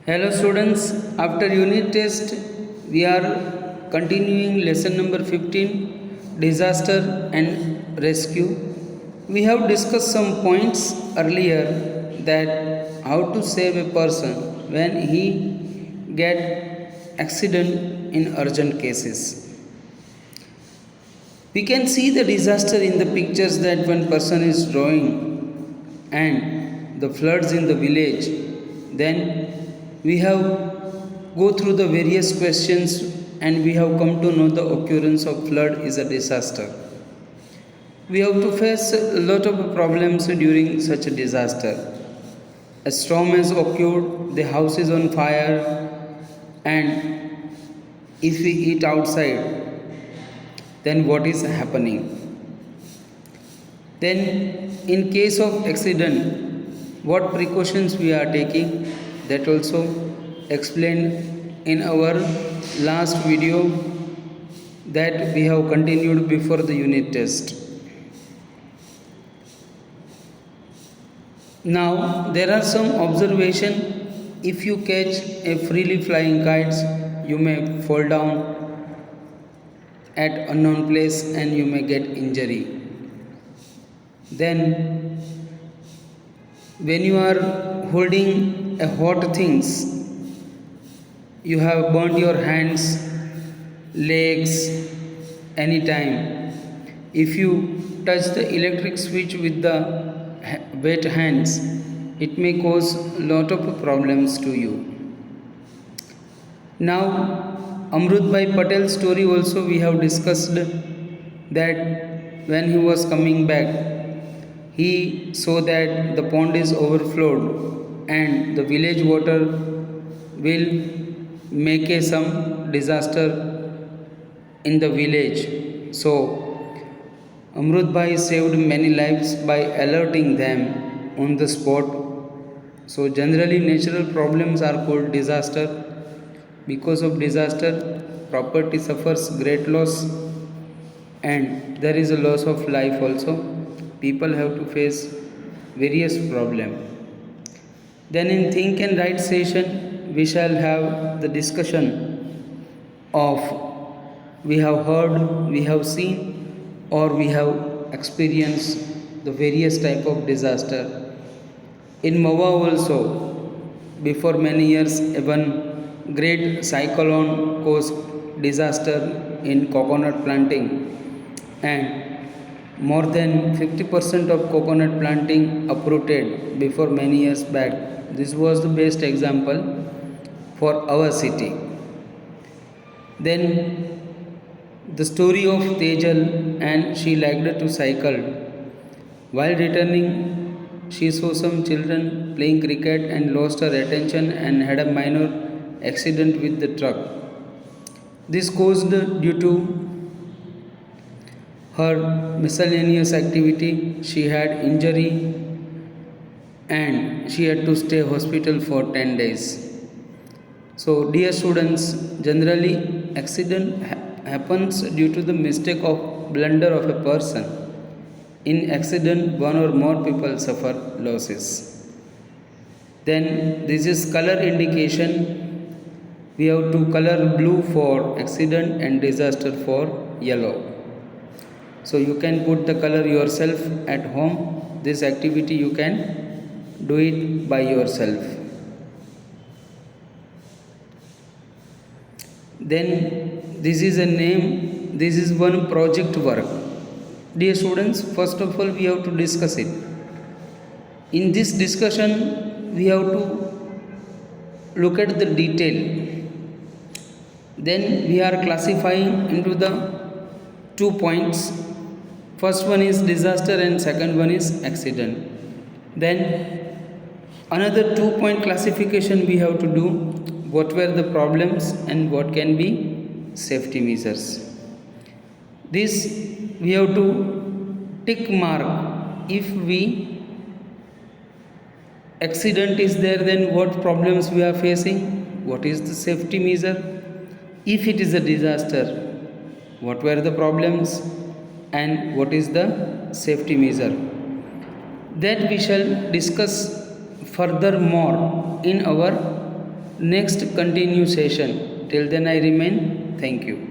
Hello students, after unit test we are continuing lesson number 15, disaster and rescue. We have discussed some points earlier that how to save a person when he get accident in urgent cases. We can see the disaster in the pictures that one person is drawing and the floods in the village. Then we have go through the various questions and we have come to know the occurrence of flood is a disaster. We have to face a lot of problems during such a disaster. A storm has occurred, the house is on fire, and if we eat outside, then what is happening? Then in case of accident, what precautions we are taking, that also explained in our last video that we have continued before the unit test. Now there are some observation. If you catch a freely flying kites, you may fall down at unknown place and you may get injury. Then when you are holding a hot things, you have burnt your hands, legs anytime. If you touch the electric switch with the wet hands, it may cause lot of problems to you. Now Amrut Bhai Patel's story also we have discussed that when he was coming back, he saw that the pond is overflowed and the village water will make some disaster in the village. So Amrut Bhai saved many lives by alerting them on the spot. So generally natural problems are called disaster. Because of disaster, property suffers great loss and there is a loss of life also. People have to face various problems. Then in Think and Write session, we shall have the discussion of we have heard, we have seen, or we have experienced the various type of disaster. In Mawa also, before many years, one great cyclone caused disaster in coconut planting and more than 50% of coconut planting uprooted before many years back. This was the best example for our city. Then the story of Tejal, and she liked to cycle. While returning, she saw some children playing cricket and lost her attention and had a minor accident with the truck. This caused due to her miscellaneous activity. She had injury and she had to stay hospital for 10 days. So dear students, generally accident happens due to the mistake of blunder of a person. In accident, one or more people suffer losses. Then this is color indication. We have to color blue for accident and disaster for yellow. So you can put the color yourself at home. This activity you can do it by yourself. Then this is a name, this is one project work. Dear students, first of all we have to discuss it. In this discussion we have to look at the detail. Then we are classifying into the 2 points. First one is disaster and second one is accident. Then another 2-point classification we have to do. What were the problems and what can be safety measures. This we have to tick mark. If we accident is there, then what problems we are facing, what is the safety measure. If it is a disaster, what were the problems and what is the safety measure. That we shall discuss furthermore in our next continue session. Till then, I remain. Thank you.